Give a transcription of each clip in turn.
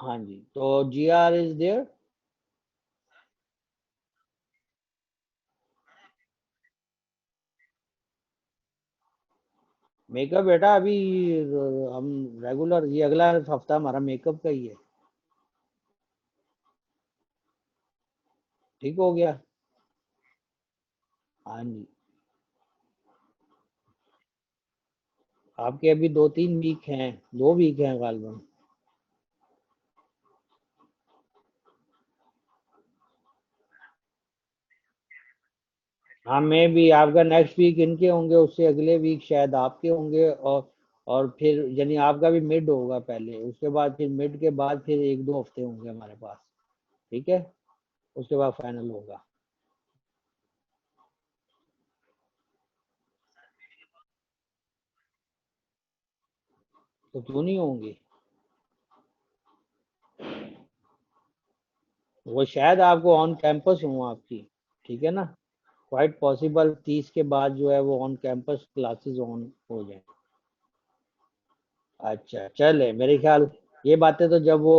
हाँ जी, तो जी are is there. Makeup बेटा अभी हम रेगुलर, ये अगला हफ्ता हमारा मेकअप का ही है। ठीक हो गया। हाँ जी। आपके अभी 2-3 वीक हैं, 2 वीक हैं गालबन। हाँ, मैं भी आपका नेक्स्ट वीक इनके होंगे, उससे अगले वीक शायद आपके होंगे, और फिर यानी आपका भी मिड होगा पहले, उसके बाद फिर मिड के बाद फिर 1-2 हफ्ते होंगे हमारे पास। ठीक है, उसके बाद फाइनल होगा। तो क्यों नहीं होंगे? वो शायद आपको ऑन कैंपस हो आपकी। ठीक है ना, क्वाइट पॉसिबल 30 के बाद जो है वो ऑन कैंपस क्लासेस ऑन हो जाए। अच्छा चले, मेरे ख्याल ये बातें तो जब वो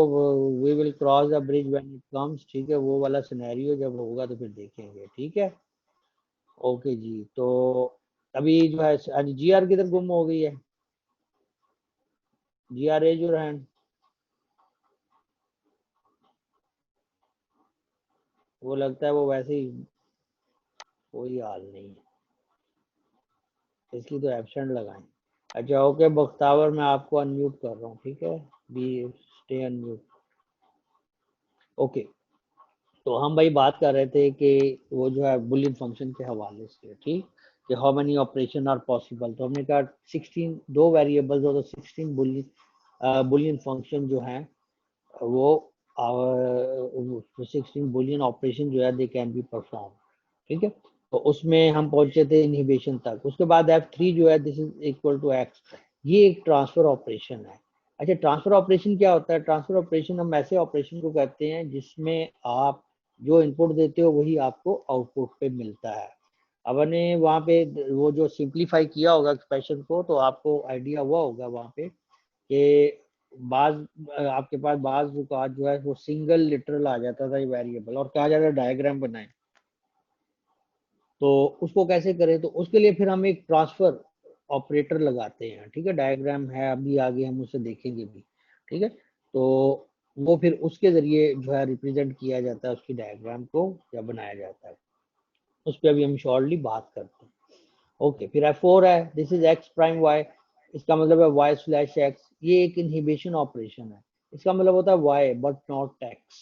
we will cross the bridge when it comes, ठीक है, वो वाला सिनेरियो जब होगा तो फिर देखेंगे। ठीक है। ओके जी। तो अभी जो है आज जी आर किधर गुम हो गई है? जी आर ए जो रहन, वो लगता है वो वैसे ही, कोई हाल नहीं है, इसकी तो एब्सेंट लगाएं। अच्छा ओके बख्तावर, मैं आपको अनम्यूट कर रहा हूँ, ठीक है, बी स्टे अनम्यूट। ओके। तो हम भाई बात कर रहे थे कि वो जो है बुलियन फंक्शन के हवाले से, ठीक, कि how many operation are possible. तो हमने कहा 16, दो वेरिएबल्स हो तो 16 बुलियन फंक्शन जो है वो 16 बुलियन ऑपरेशन जो है दे कैन बी परफॉर्म। ठीक है। तो उसमें हम पहुंचे थे इनहिबिशन तक। उसके बाद F3 जो है this is equal to X, ये एक ट्रांसफर ऑपरेशन है। अच्छा, ट्रांसफर ऑपरेशन क्या होता है? ट्रांसफर ऑपरेशन हम ऐसे ऑपरेशन को कहते हैं जिसमें आप जो इनपुट देते हो वही आपको आउटपुट पे मिलता है। अब हमने वहाँ पे वो जो सिंप्लीफाई किया होगा एक्सप्रेशन को, तो आपको आइडिया हुआ होगा वहाँ पे कि बाज आपके पास बाज का जो है वो सिंगल लिटरल आ जाता था ये वेरिएबल, और कहा जाता है डायग्राम बनाए। तो उसको कैसे करें? तो उसके लिए फिर हम एक ट्रांसफर ऑपरेटर लगाते हैं। ठीक है, डायग्राम है अभी आगे हम उसे देखेंगे भी। ठीक है। तो वो फिर उसके जरिए जो है रिप्रेजेंट किया जाता है, उसकी डायग्राम को या बनाया जाता है। उस पर अभी हम शॉर्टली बात करते हैं। ओके, फिर F4 है, this is X prime Y. इसका मतलब है वाई स्लैश एक्स, ये एक इनहिबिशन ऑपरेशन है। इसका मतलब होता है वाई बट नॉट एक्स।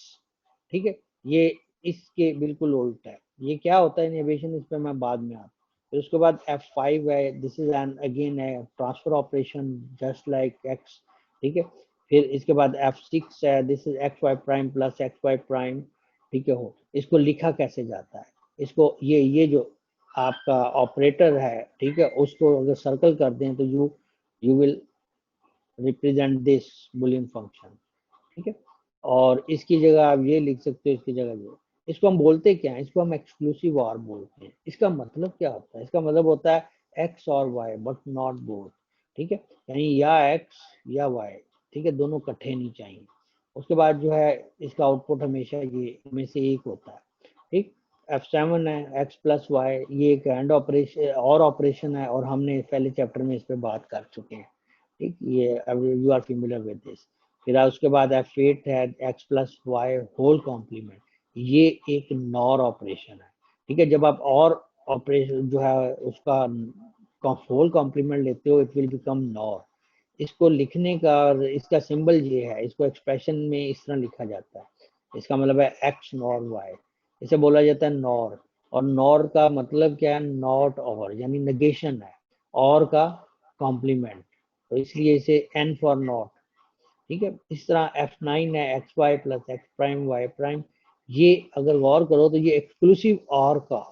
ठीक है, ये इसके बिल्कुल उल्टा है। ये क्या होता है इनहिबिशन, इस पर मैं बाद में आता हूँ। फिर उसके बाद F5 है, दिस इज एन अगेन है transfer operation just like X. ठीक है। फिर इसके बाद F6 है, this is X Y prime plus X Y prime. ठीक है, हो इसको लिखा कैसे जाता है? इसको ये जो आपका ऑपरेटर है, ठीक है, उसको अगर सर्कल कर दें तो you will represent this Boolean function. ठीक है। और इसकी जगह आप ये लिख सकते हो, इसकी जगह ये, इसको हम बोलते क्या है? इसको हम एक्सक्लूसिव आर बोलते हैं। इसका मतलब क्या होता है? इसका मतलब होता है एक्स और वाई बट नॉट बोथ। ठीक है, यानी या एक्स या वाई, ठीक है, दोनों इकट्ठे नहीं चाहिए। उसके बाद जो है इसका आउटपुट हमेशा ये में से एक होता है। ठीक। F7 है, एक्स प्लस वाई, ये एक एंड ऑपरेशन और ऑपरेशन है, और हमने पहले चैप्टर में इस पर बात कर चुके हैं। ठीक, ये you are familiar with this. फिर उसके बाद F8 है, X plus Y whole complement, ये एक नॉर ऑपरेशन है। ठीक है, जब आप और ऑपरेशन जो है उसका होल कॉम्प्लीमेंट लेते हो इट विल बिकम नॉर। इसको लिखने का इसका सिंबल ये है, इसको एक्सप्रेशन में इस तरह लिखा जाता है। इसका मतलब है एक्स नॉर वाई, इसे बोला जाता है नॉर। और नॉर का मतलब क्या है? नॉट और, यानी नेगेशन है, और का कॉम्प्लीमेंट, तो इसलिए इसे एन फॉर नॉट। ठीक है, इस तरह F9 है, X Y plus X prime Y prime, ये अगर गौर करो तो ये एक्सक्लूसिव और का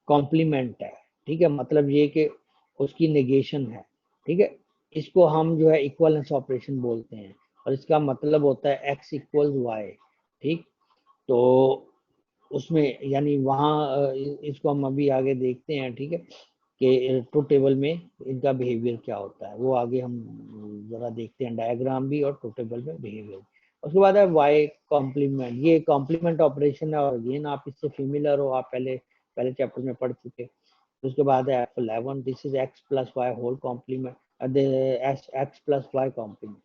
कॉम्प्लीमेंट है। ठीक है, मतलब ये कि उसकी नेगेशन है। ठीक है, इसको हम जो है इक्वलेंस ऑपरेशन बोलते हैं, और इसका मतलब होता है एक्स इक्वल्स वाई। ठीक। तो उसमें यानी वहाँ इसको हम अभी आगे देखते हैं। ठीक है, कि ट्रुथ टेबल में इनका बिहेवियर क्या होता है, वो आगे हम जरा देखते हैं, डायग्राम भी और ट्रुथ टेबल में बिहेवियर। उसके बाद है वाई कॉम्प्लीमेंट, ये कॉम्प्लीमेंट ऑपरेशन है, और अगेन आप इससे फेमिलियर हो, आप पहले चैप्टर में पढ़ चुके। उसके बाद है F11, this is x plus Y whole complement, X plus Y complement.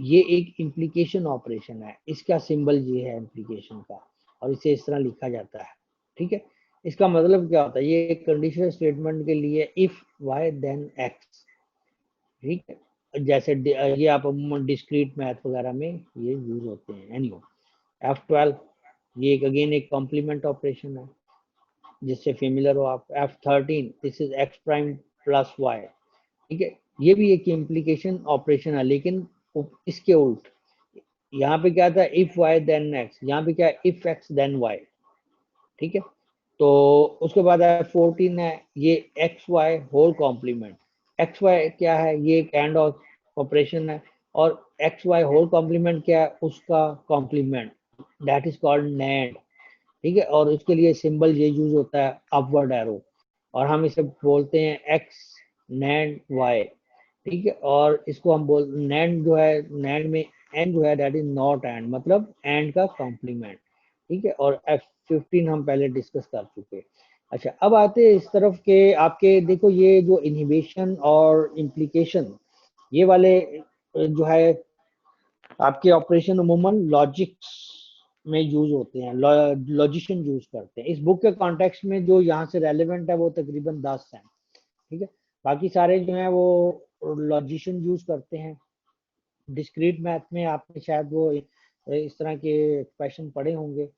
ये एक इम्प्लीकेशन ऑपरेशन है, इसका सिंबल ये है इम्प्लीकेशन का, और इसे इस तरह लिखा जाता है। ठीक है, इसका मतलब क्या होता है, ये एक कंडीशनल स्टेटमेंट के लिए इफ वाई देन एक्स। ठीक है, जैसे ये आप डिस्क्रीट मैथ वगैरह में ये यूज होते हैं। एनीवे, F12 ये एक अगेन एक कॉम्प्लीमेंट ऑपरेशन है, जिससे फेमिलियर हो आप। F13 this is X prime plus Y. ठीक है, ये भी एक इम्प्लीकेशन ऑपरेशन है, लेकिन इसके उल्ट। यहाँ पे क्या था, इफ वाई देन एक्स, यहाँ पे क्या, इफ एक्स देन वाई। ठीक है, तो उसके बाद है 14 है, ये X Y whole complement. X Y क्या है, ये एक एंड ऑपरेशन है, और एक्स वाई होल कॉम्प्लीमेंट क्या है, उसका complement, that is called NAND. ठीक है, और उसके लिए सिंबल ये यूज होता है अपवर्ड एरो, और हम इसे बोलते हैं एक्स नैंड वाई। ठीक है, और इसको हम बोल नैंड जो है, नैंड में एंड जो है दैट इज नॉट एंड, मतलब एंड का कॉम्प्लीमेंट। ठीक है, और F15 हम पहले डिस्कस कर चुके। अच्छा, अब आते हैं इस तरफ के आपके, देखो ये जो इनहिबिशन और इम्प्लीकेशन, ये वाले जो है आपके ऑपरेशन अमूमन लॉजिक्स में यूज होते हैं, लॉजिशियन यूज करते हैं। इस बुक के कॉन्टेक्स्ट में जो यहाँ से रेलेवेंट है वो तकरीबन 10 हैं। ठीक है, बाकी सारे जो हैं वो लॉजिशियन यूज करते हैं। डिस्क्रीट मैथ में आपने शायद वो इस तरह के एक्सप्रेशन पढ़े होंगे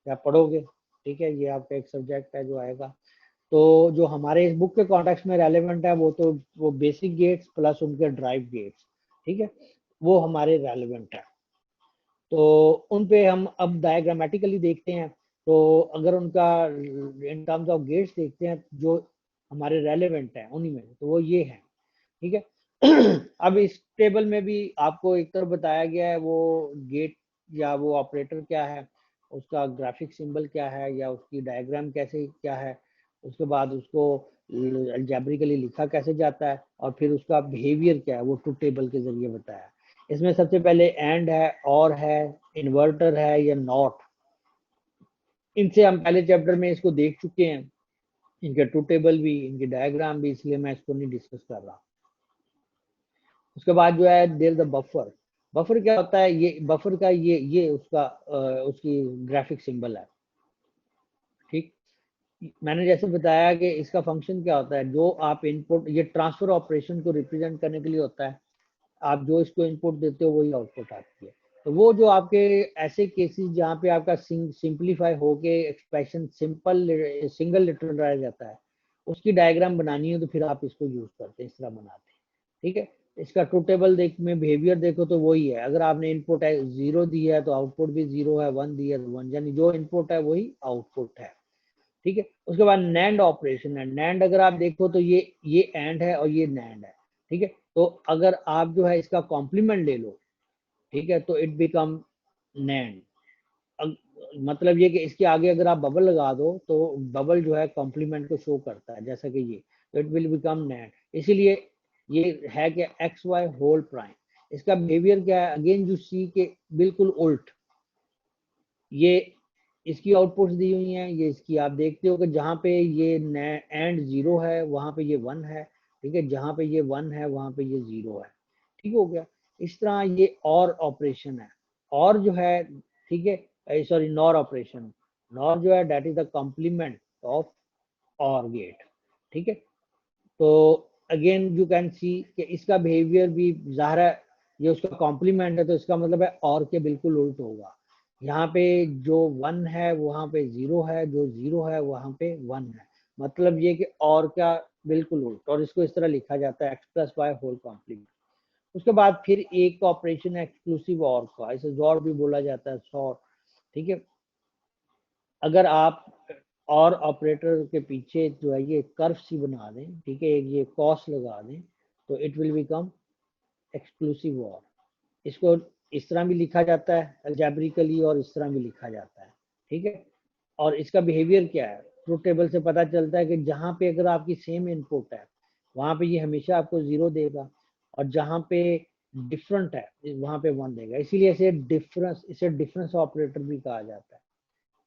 या पढ़ोगे। ठीक है, ये आपका एक सब्जेक्ट है जो आएगा। तो जो हमारे इस बुक के कॉन्टेक्स्ट में रेलेवेंट है वो तो वो बेसिक गेट्स प्लस उनके ड्राइव गेट्स। ठीक है, वो हमारे रेलेवेंट है। तो उन पे हम अब डायग्रामेटिकली देखते हैं। तो अगर उनका इन टर्म्स ऑफ गेट्स देखते हैं जो हमारे रेलेवेंट है उन्हीं में, तो वो ये है। ठीक है, अब इस टेबल में भी आपको एक तरफ बताया गया है वो गेट या वो ऑपरेटर क्या है, उसका ग्राफिक सिंबल क्या है, या उसकी डायग्राम कैसे क्या है, उसके बाद उसको अलजेब्रिकली लिखा कैसे जाता है, और फिर उसका बिहेवियर क्या है वो ट्रुथ टेबल के जरिए बताया। इसमें सबसे पहले एंड है, और है, इन्वर्टर है, या नॉट। इनसे हम पहले चैप्टर में इसको देख चुके हैं, इनके ट्रुथ टेबल भी, इनके डायग्राम भी, इसलिए मैं इसको नहीं डिस्कस कर रहा। उसके बाद जो है देयर द बफर। बफर क्या होता है, ये बफर का ये उसका उसकी ग्राफिक सिंबल है। ठीक, मैंने जैसे बताया कि इसका फंक्शन क्या होता है, जो आप इनपुट, ये ट्रांसफर ऑपरेशन को रिप्रेजेंट करने के लिए होता है। आप जो इसको इनपुट देते हो वही आउटपुट आती है। तो वो जो आपके ऐसे केसेस जहाँ पे आपका सिंपलीफाई होके एक्सप्रेशन सिंगल लिटरल रह जाता है, उसकी डायग्राम बनानी है तो फिर आप इसको यूज करते हैं, इस तरह बनाते हैं। ठीक है, इसका ट्रुथ टेबल देख में बिहेवियर देखो तो वही है। अगर आपने इनपुट है 0 दिया है तो आउटपुट भी 0 है, 1 दिया है तो 1, यानी जो इनपुट है वही आउटपुट है। ठीक है, उसके बाद नैंड ऑपरेशन है। नैंड अगर आप देखो तो ये एंड है और ये नैंड है। ठीक है, तो अगर आप जो है इसका कॉम्प्लीमेंट ले लो, ठीक है, तो इट बिकम नैंड। मतलब ये कि इसके आगे अगर आप बबल लगा दो तो बबल जो है कॉम्प्लीमेंट को शो करता है, जैसा कि ये, तो इट विल बिकम नैंड। इसीलिए ये है कि एक्स वाई होल प्राइम। इसका बिहेवियर क्या है, अगेन यू सी के बिल्कुल उल्ट। ये इसकी आउटपुट्स दी हुई हैं, ये इसकी आप देखते हो कि जहाँ पे ये एंड 0 है वहाँ पे ये 1 है। ठीक है, जहाँ पे ये 1 है वहाँ पे ये 0 है। ठीक हो गया। इस तरह ये और ऑपरेशन है, और जो है, ठीक है, सॉरी, नॉर ऑपरेशन। नॉर जो है that is the complement of OR gate. ठीक है, तो अगेन यू कैन सी कि इसका बिहेवियर भी ज़ाहिर है, ये उसका कॉम्प्लीमेंट है तो इसका मतलब है और के बिल्कुल उल्ट होगा। यहाँ पे जो 1 है वहाँ पे 0 है, जो 0 है वहाँ पे 1 है। मतलब ये कि और का बिल्कुल उल्ट, और इसको इस तरह लिखा जाता है X plus Y whole complement. उसके बाद फिर एक ऑपरेशन है एक्सक्लूसिव और का, इसे जॉर भी बोला जाता है, सॉर। ठीक है, अगर आप और ऑपरेटर के पीछे जो है ये कर्व सी बना दें, ठीक है, ये कॉस लगा दें, तो इट विल बिकम एक्सक्लूसिव और। इसको इस तरह भी लिखा जाता है अलजेब्रिकली, और इस तरह भी लिखा जाता है। ठीक है, और इसका बिहेवियर क्या है, ट्रुथ टेबल से पता चलता है कि जहाँ पे अगर आपकी सेम इनपुट है वहाँ पे ये हमेशा आपको 0 देगा, और जहाँ पे डिफरेंट है वहाँ पे 1 देगा। इसीलिए इसे डिफरेंस ऑपरेटर भी कहा जाता है।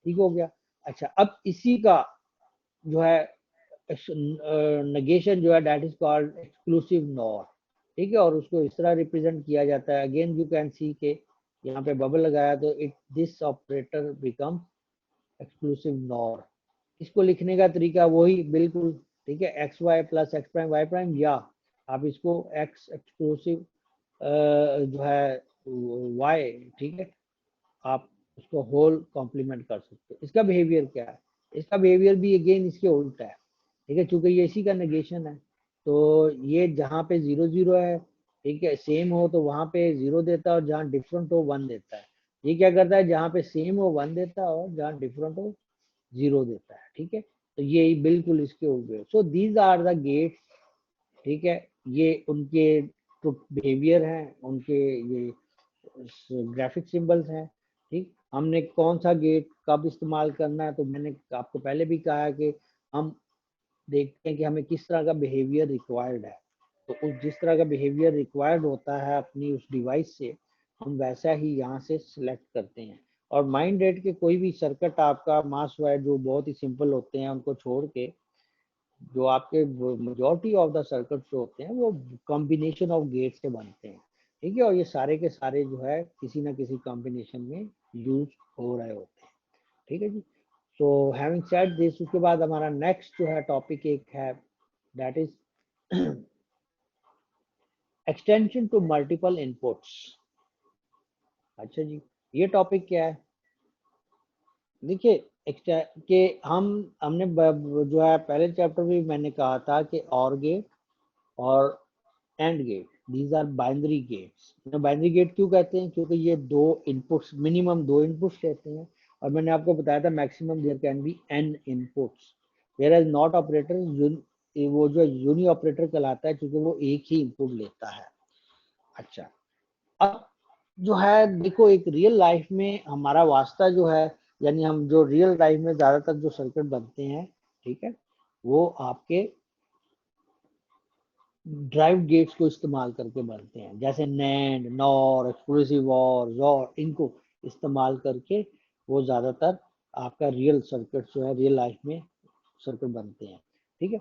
ठीक हो गया। अच्छा, अब इसी का जो है नेगेशन जो है that is called exclusive nor. ठीक है, और उसको इस तरह रिप्रेजेंट किया जाता है। अगेन यू कैन सी के यहाँ पे बबल लगाया तो it this operator become exclusive NOR. इसको लिखने का तरीका वही बिल्कुल, ठीक है, X Y plus X prime Y prime, या आप इसको एक्स एक्सक्लूसिव जो है वाई, ठीक है, आप उसको होल कॉम्प्लीमेंट कर सकते हो। इसका बिहेवियर क्या है? इसका बिहेवियर भी अगेन इसके उल्टा है। ठीक है, चूंकि ये इसी का नेगेशन है, तो ये जहाँ पे 0 0 है, ठीक है, सेम हो तो वहाँ पे 0 देता है, और जहाँ डिफरेंट हो 1 देता है। ये क्या करता है, जहाँ पे सेम हो 1 देता है, और जहाँ डिफरेंट हो 0 देता है। ठीक है, तो ये बिल्कुल इसके उल्टे। So these are the gates. ठीक है, ये उनके बिहेवियर हैं, उनके ये ग्राफिक सिंबल्स हैं। ठीक, हमने कौन सा गेट कब इस्तेमाल करना है, तो मैंने आपको पहले भी कहा है कि हम देखते हैं कि हमें किस तरह का बिहेवियर रिक्वायर्ड है, तो उस जिस तरह का बिहेवियर रिक्वायर्ड होता है अपनी उस डिवाइस से, हम वैसा ही यहाँ से सिलेक्ट करते हैं। और माइंड रेट के कोई भी सर्किट आपका मास वायर जो बहुत ही सिंपल होते हैं उनको छोड़ के, जो आपके मेजॉरिटी ऑफ द सर्किट्स जो होते हैं वो कॉम्बिनेशन ऑफ गेट से बनते हैं। ठीक है, और ये सारे के सारे जो है किसी ना किसी कॉम्बिनेशन में यूज हो रहे होते हैं। ठीक है जी। सो हैविंग सेड दिस, उसके बाद हमारा नेक्स्ट जो है टॉपिक एक है that is extension to multiple inputs. अच्छा जी, ये टॉपिक क्या है? देखिए, कि हमने जो है पहले चैप्टर में मैंने कहा था कि और गेट और and gate, these are binary gates. Binary gate क्यों कहते हैं? क्योंकि ये दो इनपुट्स, मिनिमम दो इनपुट्स लेते हैं, और मैंने आपको बताया था maximum there can be N inputs. Whereas NOT operator, वो जो यूनी ऑपरेटर कहलाता है क्योंकि वो एक ही इनपुट लेता है। अच्छा, अब जो है देखो, एक रियल लाइफ में हमारा वास्ता जो है, यानी हम जो रियल लाइफ में ज्यादातर जो सर्किट बनते हैं, ठीक है, वो आपके ड्राइव गेट्स को इस्तेमाल करके बनते हैं। जैसे नैंड, नॉर, एक्सक्लूसिव और जोर, इनको इस्तेमाल करके वो ज्यादातर आपका रियल सर्किट जो है रियल लाइफ में सर्किट बनते हैं। ठीक है।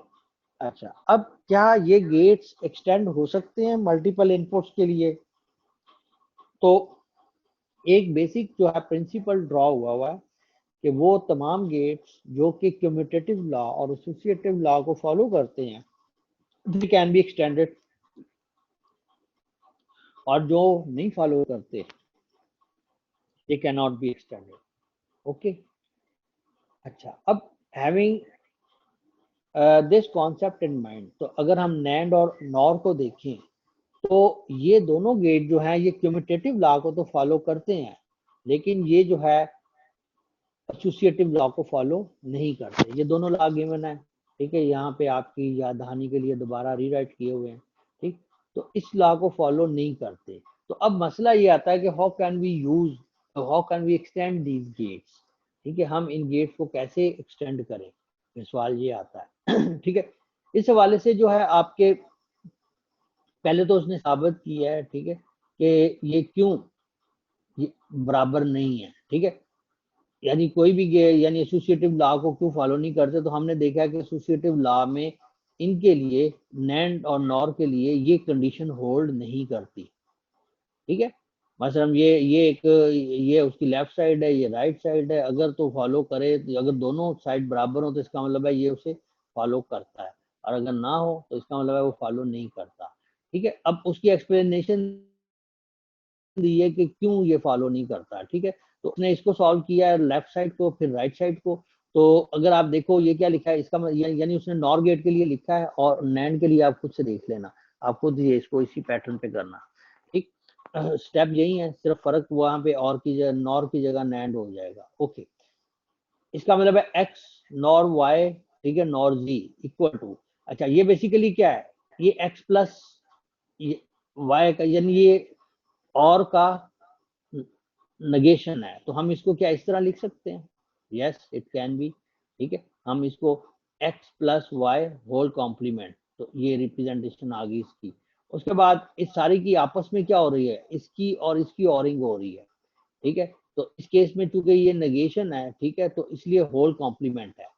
अच्छा, अब क्या ये गेट्स एक्सटेंड हो सकते हैं मल्टीपल इनपुट्स के लिए? तो एक बेसिक जो है प्रिंसिपल ड्रॉ हुआ है कि वो तमाम गेट्स जो कि कम्यूटेटिव लॉ और एसोसिएटिव लॉ को फॉलो करते हैं, दे कैन बी एक्सटेंडेड, और जो नहीं फॉलो करते they can not be extended. Okay. अच्छा, अब having this concept in mind, तो अगर हम नैंड और नॉर को देखें, तो ये दोनों गेट जो है ये कम्यूटेटिव लॉ को तो फॉलो करते हैं, लेकिन ये जो है एसोसिएटिव लॉ को फॉलो नहीं करते। ये दोनों लॉ गिवन है, ठीक है, यहाँ पे आपकी याद दहानी के लिए दोबारा रीराइट किए हुए हैं। ठीक, तो इस लॉ को फॉलो नहीं करते। तो अब मसला ये आता है कि how can we extend these gates. ठीक है, हम इन गेट्स को कैसे एक्सटेंड करें, ये सवाल ये आता है। ठीक है, इस हवाले से जो है आपके पहले तो उसने साबित किया है, ठीक है, कि ये क्यों ये बराबर नहीं है। ठीक है, यानी कोई भी यानी एसोसिएटिव लॉ को क्यों फॉलो नहीं करते, तो हमने देखा कि एसोसिएटिव लॉ में इनके लिए, नैंड और नॉर के लिए ये कंडीशन होल्ड नहीं करती। ठीक है, मतलब ये उसकी लेफ्ट साइड है, ये राइट साइड है, अगर तो फॉलो करे, तो अगर दोनों साइड बराबर हो तो इसका मतलब है ये उसे फॉलो करता है, और अगर ना हो तो इसका मतलब है वो फॉलो नहीं करता। ठीक है, अब उसकी एक्सप्लेनेशन दी है कि क्यों ये फॉलो नहीं करता। ठीक है, तो उसने इसको सॉल्व किया है, लेफ्ट साइड को फिर राइट साइड को। तो अगर आप देखो ये क्या लिखा है, इसका यानी उसने नॉर गेट के लिए लिखा है, और नैंड के लिए आप खुद से देख लेना, आप खुद ये इसको इसी पैटर्न पे करना। ठीक, स्टेप यही है, सिर्फ फर्क वहां पे और की जगह नॉर की जगह नैंड हो जाएगा। ओके, इसका मतलब है एक्स नॉर वाई, ठीक है, नॉर जी इक्वल टू, अच्छा ये बेसिकली क्या है, ये एक्स प्लस वाई का, यानी ये और का नेगेशन है। तो हम इसको क्या इस तरह लिख सकते हैं? Yes it can be. ठीक है, हम इसको x plus Y whole complement, तो ये रिप्रेजेंटेशन आ गई इसकी। उसके बाद इस सारी की आपस में क्या हो रही है, इसकी और इसकी ऑरिंग हो रही है, ठीक है। तो इस केस में चूंकि ये नेगेशन है, ठीक है, तो इसलिए होल कॉम्प्लीमेंट है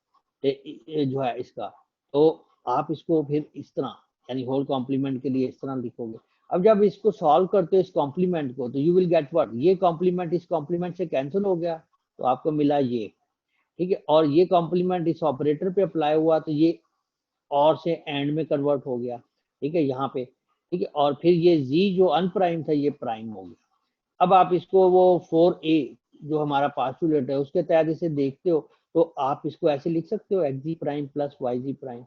ये जो है इसका। तो आप इसको फिर इस तरह, यानी होल कॉम्प्लीमेंट के लिए इस तरह लिखोगे। अब जब इसको सॉल्व करते हो इस कॉम्प्लीमेंट को, तो यू विल गेट व्हाट, ये कॉम्प्लीमेंट इस कॉम्प्लीमेंट से कैंसिल हो गया, तो आपको मिला ये, ठीक है। और ये कॉम्प्लीमेंट इस ऑपरेटर पे अप्लाई हुआ, तो ये और से एंड में कन्वर्ट हो गया, ठीक है, यहाँ पे, ठीक है। और फिर ये जी जो अनप्राइम था ये प्राइम हो गया। अब आप इसको वो 4a जो हमारा पास्टुलेट है उसके तहत इसे देखते हो, तो आप इसको ऐसे लिख सकते हो एक्स जी प्राइम प्लस वाई जी प्राइम,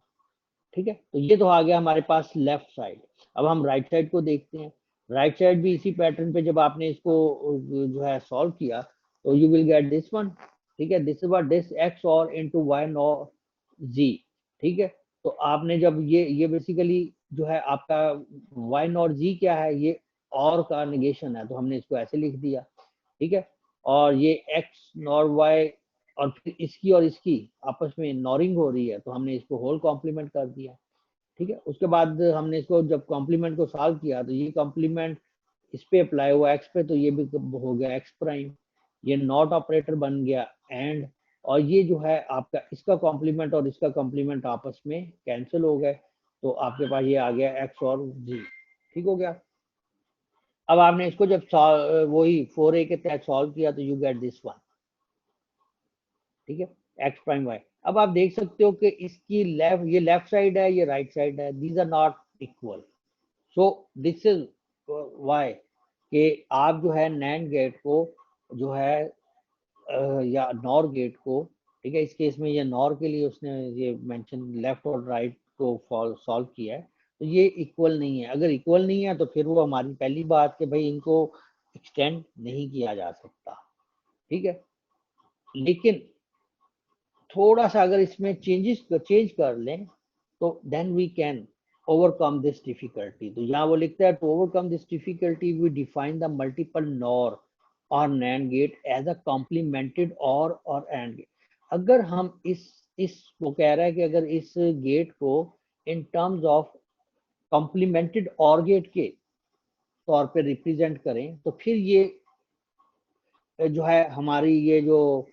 ठीक है। तो ये तो आ गया हमारे पास लेफ्ट साइड। अब हम राइट साइड को देखते हैं। राइट साइड भी इसी पैटर्न पे जब आपने इसको जो है सॉल्व किया, तो you will get this one, ठीक है। दिस व्हाट, दिस एक्स और इनटू वाई नॉर जी, ठीक है। तो आपने जब ये बेसिकली जो है आपका वाई नॉर जी क्या है, ये और का निगेशन है, तो हमने इसको ऐसे लिख दिया, ठीक है। और ये एक्स नॉर वाई और फिर इसकी और इसकी आपस में नॉरिंग हो रही है, तो हमने इसको होल कॉम्प्लीमेंट कर दिया, ठीक है। उसके बाद हमने इसको जब कॉम्प्लीमेंट को सॉल्व किया, तो ये कॉम्प्लीमेंट इस पे अप्लाई हुआ एक्स पे, तो ये भी हो गया एक्स प्राइम, ये नॉट ऑपरेटर बन गया एंड, और ये जो है आपका इसका कॉम्प्लीमेंट और इसका कॉम्प्लीमेंट आपस में कैंसिल हो गए, तो आपके पास ये आ गया एक्स और जी, ठीक हो गया। अब आपने इसको जब वही 4a के तहत सॉल्व किया, तो यू गेट दिस वन, ठीक है, एक्स प्राइम वाई। अब आप देख सकते हो कि इसकी लेफ्ट, ये लेफ्ट साइड है, ये राइट साइड है, these are not equal. So this is why कि आप जो है नैंड गेट को जो है या नॉर गेट को, ठीक है, इस केस में ये नॉर के लिए उसने ये मेंशन लेफ्ट और राइट को सॉल्व किया है, तो ये इक्वल नहीं है। अगर इक्वल नहीं है, तो फिर वो हमारी पहली बात कि भाई इनको एक्सटेंड नहीं किया जा सकता, ठीक है। लेकिन थोड़ा सा अगर इसमें चेंज कर लें, तो then we can overcome this difficulty. तो यहाँ वो लिखता है, to overcome this difficulty we define the multiple nor और nand gate as a complemented or and gate. अगर हम इस वो कह रहा है कि अगर इस गेट को इन टर्म्स ऑफ कॉम्प्लीमेंटेड और गेट के तौर पे रिप्रेजेंट करें, तो फिर ये जो है हमारी ये जो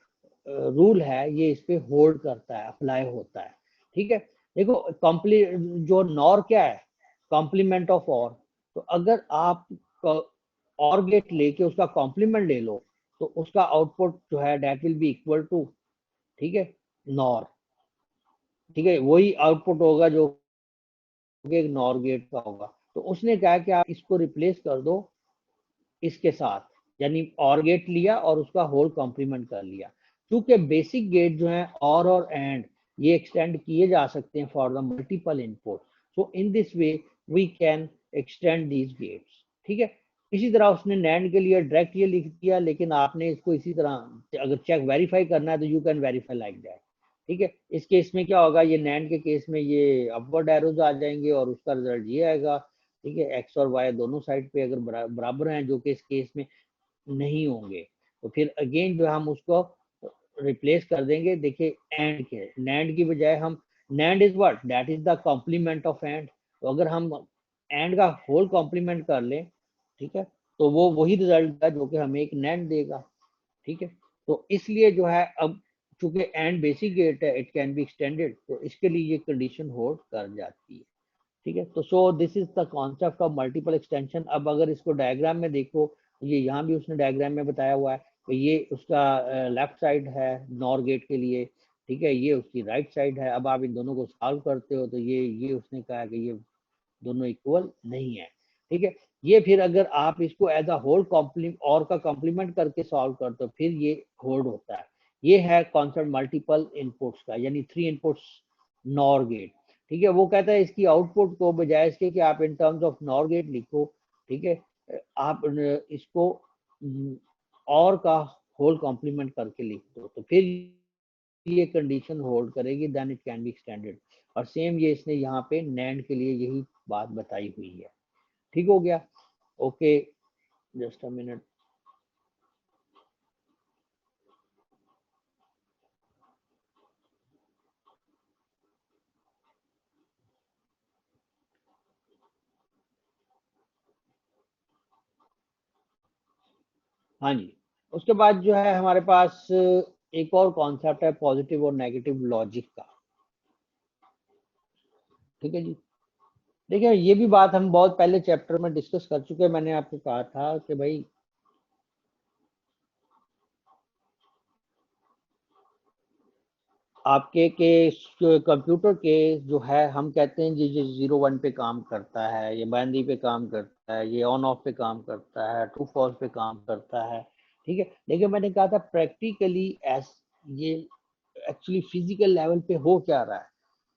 रूल है ये इस पे होल्ड करता है, अप्लाई होता है, ठीक है। देखो कॉम्प्ली जो नॉर क्या है, कॉम्प्लीमेंट ऑफ और, तो अगर आप और गेट लेके उसका कॉम्प्लीमेंट ले लो, तो उसका आउटपुट जो है that will be equal to, ठीक है, नॉर, ठीक है, वही आउटपुट होगा जो कि एक नॉर गेट का होगा। तो उसने कहा कि आप इसको रिप्लेस कर दो इसके साथ, यानी और गेट लिया और उसका होल कॉम्प्लीमेंट कर लिया। क्योंकि बेसिक गेट जो है और एंड ये एक्सटेंड किए जा सकते हैं for the multiple input, so in this way we can extend these gates, ठीक है। इसी तरह उसने नैंड के लिए डायरेक्ट ये लिख दिया, लेकिन आपने इसको इसी तरह अगर चेक वेरीफाई करना है, तो you can verify like that, ठीक है। इस केस में क्या होगा, ये नैंड के केस में ये अपवर्ड एरोज आ जाएंगे और उसका रिजल्ट ये आएगा, ठीक है। एक्स और वाई दोनों साइड पे अगर बराबर हैं, जो कि इस केस में नहीं होंगे, तो फिर अगेन जो हम उसको रिप्लेस कर देंगे। देखिए एंड के नैंड की बजाय हम, NAND is what, that is the complement of AND, तो अगर हम एंड का होल कॉम्प्लीमेंट कर लें, ठीक है, तो वो वही रिजल्ट है जो कि हमें एक नैंड देगा, ठीक है। तो इसलिए जो है अब चूंकि एंड बेसिक गेट है, इट कैन बी एक्सटेंडेड, तो इसके लिए ये कंडीशन होल्ड कर जाती है, ठीक है। तो सो this is the concept of multiple extension. अब अगर इसको डायग्राम में देखो, ये यहाँ भी उसने डायग्राम में बताया हुआ है कि ये उसका लेफ्ट साइड है नॉर गेट के लिए, ठीक है, ये उसकी राइट साइड है। अब आप इन दोनों को सॉल्व करते हो, तो ये उसने कहा कि ये दोनों इक्वल नहीं है, ठीक है। ये फिर अगर आप इसको एज अ होल कॉम्प्लीमेंट और का कॉम्प्लीमेंट करके सॉल्व करते हो, फिर ये होल्ड होता है। ये है कॉन्सेप्ट मल्टीपल इनपुट्स का, यानी 3 इनपुट्स नॉर गेट, ठीक है। वो कहता है इसकी आउटपुट को बजाय इसके कि आप in terms of NOR gate लिखो, ठीक है, आप इसको और का होल कॉम्प्लीमेंट करके लिख दो, तो फिर ये कंडीशन होल्ड करेगी, then it can be extended. और सेम ये इसने यहाँ पे नैंड के लिए यही बात बताई हुई है, ठीक हो गया। Okay, just a minute. हाँ जी। उसके बाद जो है हमारे पास एक और कॉन्सेप्ट है पॉजिटिव और नेगेटिव लॉजिक का। ठीक है जी। देखिए ये भी बात हम बहुत पहले चैप्टर में डिस्कस कर चुके हैं। मैंने आपको कहा था कि भाई आपके के कंप्यूटर के जो है हम कहते हैं जी ये 0 1 पे काम करता है, ये बाइनरी पे काम करता है, ये ऑन ऑफ पे काम करता है, ट्रू फॉल्स पे काम करता है। ठीक है, लेकिन मैंने कहा था प्रैक्टिकली एस ये एक्चुअली फिजिकल लेवल पे हो क्या रहा है।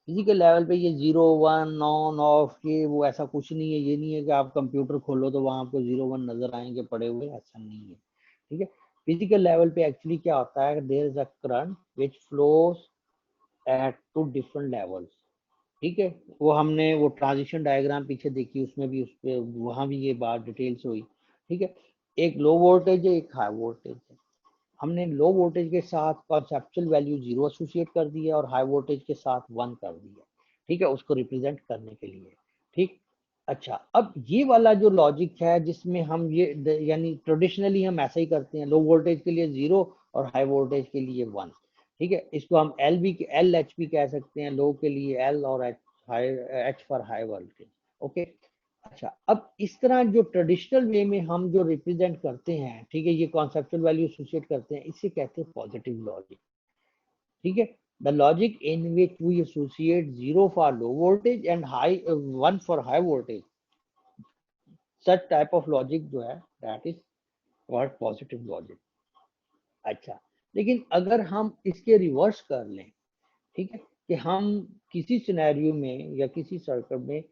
फिजिकल लेवल पे ये 0 1 ऑन ऑफ ये वो ऐसा कुछ नहीं है। ये नहीं है कि आप कंप्यूटर खोलो तो वहां आपको 0 1 नजर आएंगे पड़े हुए, ऐसा नहीं है। ठीक है, फिजिकल लेवल पे एक्चुअली क्या होता है, there is a current which flows at two different levels. ठीक है, वो हमने वो ट्रांजिशन डायग्राम पीछे देखी, उसमें भी उस पे वहां भी ये बात डिटेल से हुई। ठीक है, एक लो वोल्टेज है, एक हाई वोल्टेज है। हमने लो वोल्टेज के साथ कॉन्सेप्चुअल वैल्यू 0 एसोसिएट कर दी है और हाई वोल्टेज के साथ 1 कर दी है। ठीक है, उसको रिप्रेजेंट करने के लिए। ठीक। अच्छा, अब ये वाला जो लॉजिक है जिसमें हम ये यानी ट्रेडिशनली हम ऐसा ही करते हैं, लो वोल्टेज के लिए 0 और हाई वोल्टेज के लिए 1। ठीक है, इसको हम एल एच भी कह सकते हैं, लो के लिए एल और H, high H for high voltage. Okay. अच्छा, अब इस तरह जो ट्रेडिशनल वे में हम जो रिप्रेजेंट करते हैं, ठीक है, ये कॉन्सेप्चुअल वैल्यू एसोसिएट करते हैं, इसे कहते हैं पॉजिटिव लॉजिक। ठीक है, the logic in which we associate 0 for low voltage and high 1 for high voltage, such type of logic जो है that is called positive logic. अच्छा, लेकिन अगर हम इसके रिवर्स कर लें, ठीक है, कि हम किसी सिनेरियो में या किसी सर्किट में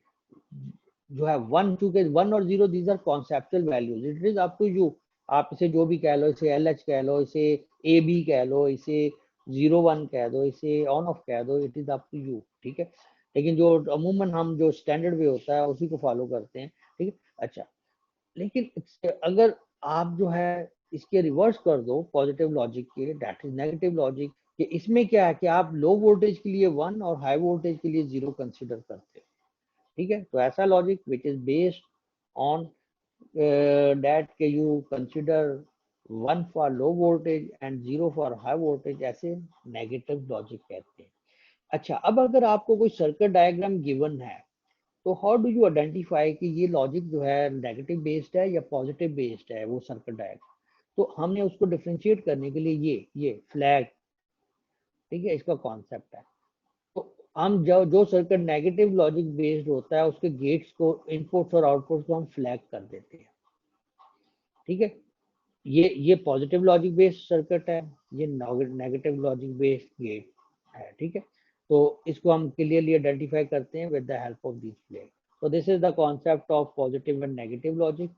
जो है 1 2 के 1 और 0 these are conceptual values, it is up to you. आप इसे जो भी कह लो, इसे एल एच कह लो, इसे ए बी कह लो, इसे 0 1 कह दो, इसे ऑन ऑफ कह दो, it is up to you. ठीक है, लेकिन जो अमूमन हम जो स्टैंडर्ड वे होता है उसी को फॉलो करते हैं। ठीक है। अच्छा, लेकिन अगर आप जो है इसके रिवर्स कर दो पॉजिटिव लॉजिक के, दैट इज नेगेटिव लॉजिक, कि इसमें क्या है कि आप लो वोल्टेज के लिए 1 और हाई वोल्टेज के लिए 0 कंसिडर करते हो। ठीक है, तो ऐसा logic which is based on that के you consider 1 for low voltage and 0 for high voltage, ऐसे नेगेटिव लॉजिक कहते हैं। अच्छा, अब अगर आपको कोई सर्किट डायग्राम गिवन है तो हाउ डू यू आइडेंटिफाई कि ये लॉजिक जो है नेगेटिव बेस्ड है या पॉजिटिव बेस्ड है वो सर्किट डायग्राम। तो हमने उसको डिफरेंशिएट करने के लिए ये फ्लैग, ठीक है, इसका कॉन्सेप्ट है। तो हम जो सर्किट नेगेटिव लॉजिक बेस्ड होता है उसके गेट्स को, इनपुट्स और आउटपुट्स को हम फ्लैग कर देते हैं। ठीक है, ये पॉजिटिव लॉजिक बेस्ड सर्किट है, ये नेगेटिव लॉजिक बेस्ड गेट है। ठीक है, तो इसको हम क्लियरली आइडेंटिफाई करते हैं with the help of this flag. तो this is the concept of positive and negative logic.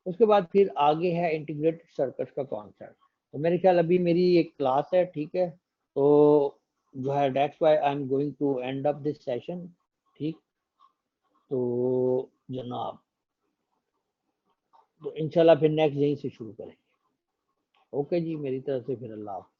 उसके बाद फिर आगे है इंटीग्रेटेड सर्किट का कॉन्सेप्ट। तो मेरे ख्याल अभी मेरी एक क्लास है, ठीक है, तो जो है that's why I am going to end up this session. ठीक, तो जनाब, तो इंशाल्लाह फिर नेक्स्ट यहीं से शुरू करेंगे। ओके जी, मेरी तरफ से फिर अल्लाह हाफ़िज़।